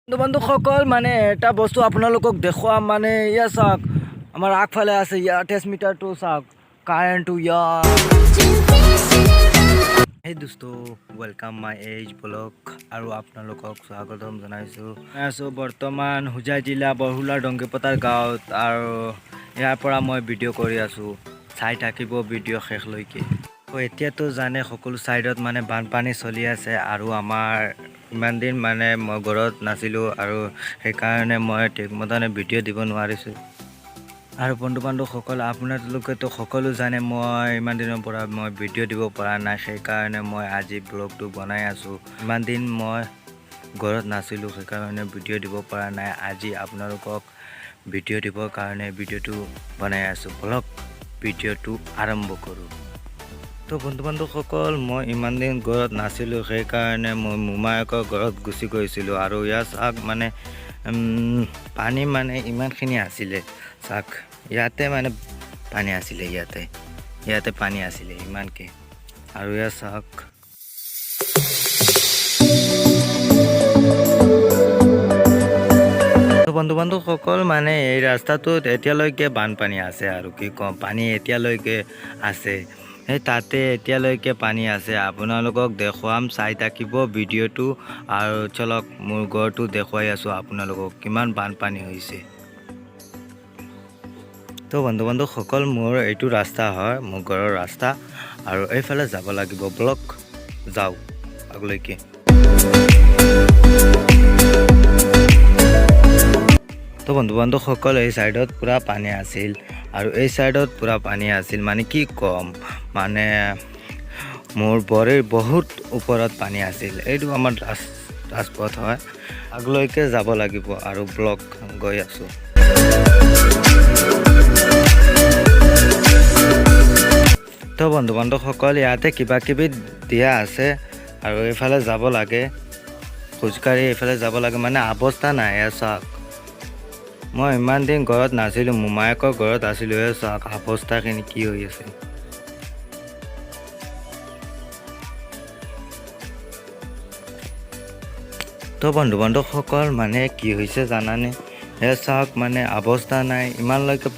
বন্ধুসকল মানে এটা বস্তু আপোনালোকক দেখুৱাম মানে ইয়া চাওক আমাৰ আগফালে আছে ইয়াৰ টেষ্ট মিটাৰটো চাওক কাৰেণ্টটো ইয়াৰ এই দোস্ত ৱেলকাম মাই এজ ব্লগ আৰু আপোনালোকক স্বাগতম জনাইছোঁ বৰ্তমান হোজাই জিলা বৰহুলাৰ ডংগীপথাৰ গাঁৱত আৰু ইয়াৰ পৰা মই ভিডিঅ' কৰি আছোঁ চাই থাকিব ভিডিঅ' শেষলৈকে এতিয়াতো জানে সকলো ছাইডত মানে বানপানী চলি আছে আৰু আমাৰ ইমান দিন মানে মই ঘৰত নাছিলোঁ আৰু সেইকাৰণে মই ঠিকমতে ভিডিঅ' দিব নোৱাৰিছোঁ আৰু বন্ধু বান্ধৱসকল আপোনালোকেতো সকলো জানে মই ইমান দিনৰ পৰা মই ভিডিঅ' দিব পৰা নাই সেইকাৰণে মই আজি ব্লগটো বনাই আছোঁ ইমান দিন মই ঘৰত নাছিলোঁ সেইকাৰণে ভিডিঅ' দিব পৰা নাই আজি আপোনালোকক ভিডিঅ' দিবৰ কাৰণে ভিডিঅ'টো বনাই আছোঁ ব্লগ ভিডিঅ'টো আৰম্ভ কৰোঁ তো বন্ধু বান্ধৱসকল মই ইমান দিন ঘৰত নাছিলোঁ সেইকাৰণে মই মোমায়েকৰ ঘৰত গুচি গৈছিলোঁ আৰু ইয়াৰ চাওক মানে পানী মানে ইমানখিনি আছিলে চাওক ইয়াতে মানে পানী আছিলে ইয়াতে পানী আছিলে ইমানকৈ আৰু ইয়াৰ চাওক বন্ধু বান্ধৱসকল মানে এই ৰাস্তাটোত এতিয়ালৈকে বানপানী আছে আৰু কি ক'ম পানী এতিয়ালৈকে আছে সেই তাতে এতিয়ালৈকে পানী আছে আপোনালোকক দেখুৱাম চাই থাকিব ভিডিঅ'টো আৰু চলক মোৰ ঘৰটো দেখুৱাই আছোঁ আপোনালোকক কিমান বানপানী হৈছে তো বন্ধু বান্ধৱসকল মোৰ এইটো ৰাস্তা হয় মোৰ ঘৰৰ ৰাস্তা আৰু এইফালে যাব লাগিব ব্লক যাওঁ আগলৈকে তো বন্ধু বান্ধৱসকল এই ছাইডত পূৰা পানী আছিল আৰু এই ছাইডত পূৰা পানী আছিল মানে কি ক'ম মানে মোৰ বৰীৰ বহুত ওপৰত পানী আছিল এইটো আমাৰ ৰাজপথ হয় আগলৈকে যাব লাগিব আৰু ব্লক গৈ আছোঁ তো বন্ধু বান্ধৱসকল ইয়াতে কিবা কিবি দিয়া আছে আৰু এইফালে যাব লাগে খোজকাঢ়ি এইফালে যাব লাগে মানে অৱস্থা নাই চাওক মই ইমান দিন ঘৰত নাছিলোঁ মোমায়েকৰ ঘৰত আছিলোঁ চাওক অৱস্থাখিনি কি হৈ আছে তো বন্ধু বান্ধৱসকল মানে কি হৈছে জানানে চাওক মানে অৱস্থা নাই ইমানলৈকে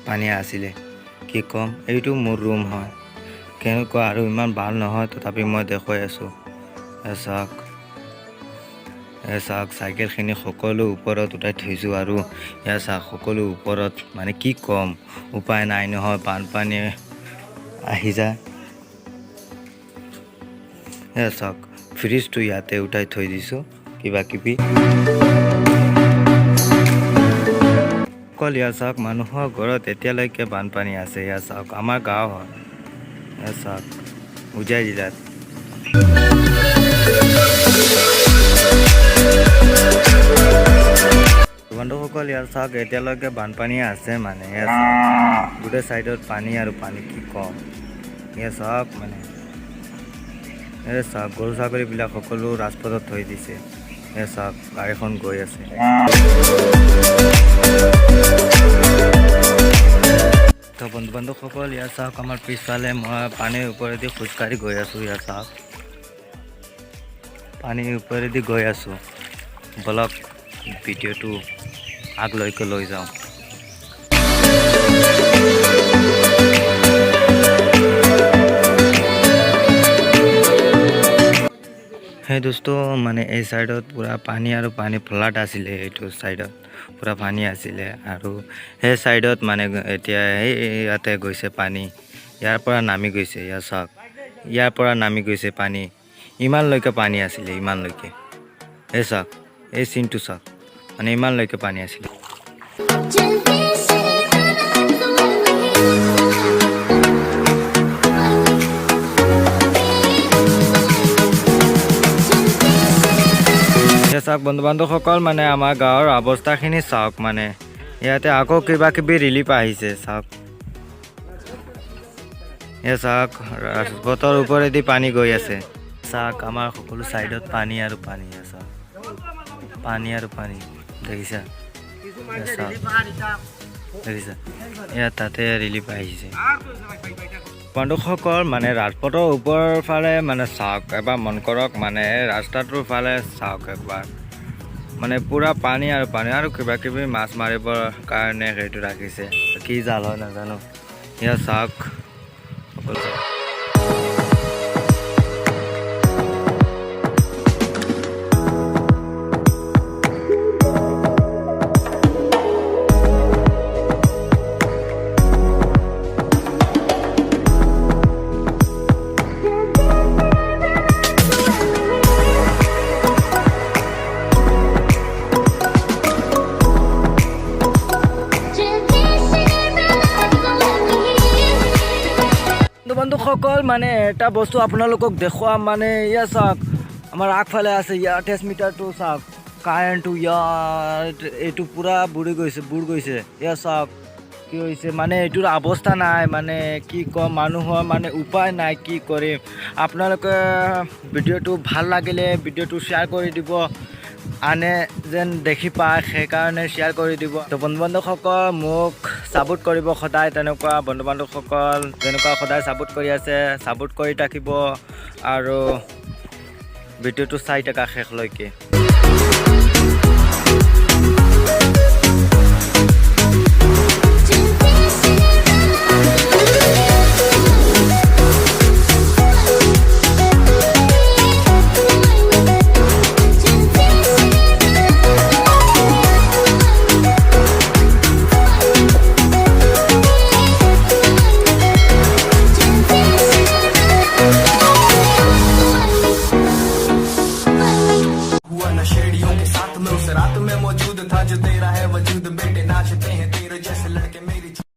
পানী আছিলে কি ক'ম এইটো মোৰ ৰুম হয় কেনেকুৱা আৰু ইমান ভাল নহয় তথাপি মই দেখুৱাই আছোঁ চাওক চাইকেলখিনি সকলো ওপৰত উঠাই থৈছোঁ আৰু ইয়াৰ চাওক সকলো ওপৰত মানে কি ক'ম উপায় নাই নহয় বানপানী আহি যায় চাওক ফ্ৰিজটো ইয়াতে উঠাই থৈ দিছোঁ কিবা কিবি অকল ইয়াৰ চাওক মানুহৰ ঘৰত এতিয়ালৈকে বানপানী আছে ইয়াৰ চাওক আমাৰ গাঁও হয় ইয়াৰ চাওক হোজাই জিলাত বন্ধুসকল ইয়াৰ চাওক এতিয়ালৈকে বানপানী আছে মানে ইয়াৰ চাওক গোটেই ছাইডত পানী আৰু পানী কি ক'ম ইয়াৰ চাওক মানে এই চাওক গৰু ছাগলীবিলাক সকলো ৰাজপথত থৈ দিছে এই চাওক গাড়ীখন গৈ আছে তো বন্ধু বান্ধৱসকল ইয়াৰ চাওক আমাৰ পিছফালে মই পানীৰ ওপৰেদি খোজকাঢ়ি গৈ আছোঁ ইয়াৰ চাওক পানীৰ ওপৰেদি গৈ আছোঁ ব্লগ ভিডিঅ'টো আগলৈকে লৈ যাওঁ সেই দোস্ত মানে এই ছাইডত পূৰা পানী আৰু পানী ফ্লাড আছিলে এইটো ছাইডত পূৰা পানী আছিলে আৰু সেই ছাইডত মানে এতিয়া সেই ইয়াতে গৈছে পানী ইয়াৰ পৰা নামি গৈছে ইয়াৰ চাওক ইয়াৰ পৰা নামি গৈছে পানী ইমানলৈকে পানী আছিলে ইমানলৈকে এই চাওক এই চিনটো চাওক মানে ইমানলৈকে পানী আছিলে চাওক বন্ধু বান্ধৱসকল মানে আমাৰ গাঁৱৰ অৱস্থাখিনি চাওক মানে ইয়াতে আকৌ কিবা কিবি ৰিলিফ আহিছে চাওক এই চাওক ৰাজপথৰ ওপৰেদি পানী গৈ আছে চাওক আমাৰ সকলো ছাইডত পানী আৰু পানী চাওক পানী আৰু পানী দেখিছা চাওক দেখিছা ইয়াত তাতে ৰিলিফ আহিছে বন্ধুসকল মানে ৰাজপথৰ ওপৰৰ ফালে মানে চাওক এবাৰ মন কৰক মানে ৰাস্তাটোৰ ফালে চাওক একবাৰ মানে পুৰা পানী আৰু কিবা কিবি মাছ মাৰিবৰ কাৰণে সেইটো ৰাখিছে কি জাল হয় নাজানো এয়া চাওক অকল চাওক বন্ধুসকল মানে এটা বস্তু আপোনালোকক দেখুৱাম মানে ইয়া চাওক আমাৰ আগফালে আছে ইয়াৰ ট্ৰেন্সমিটাৰটো চাওক কাৰেণ্টটো ইয়াত এইটো পূৰা বুৰ গৈছে ইয়া চাওক কি হৈছে মানে এইটোৰ অৱস্থা নাই মানে কি ক'ম মানুহৰ মানে উপায় নাই কি কৰিম আপোনালোকে ভিডিঅ'টো ভাল লাগিলে ভিডিঅ'টো শ্বেয়াৰ কৰি দিব আনে যেন দেখি পায় সেইকাৰণে শ্বেয়াৰ কৰি দিব তো বন্ধু বান্ধৱসকল মোক ছাপোৰ্ট কৰিব সদায় তেনেকুৱা বন্ধু বান্ধৱসকল যেনেকুৱা সদায় ছাপোৰ্ট কৰি আছে ছাপোৰ্ট কৰি থাকিব আৰু ভিডিঅ'টো চাই থকা শেষলৈকে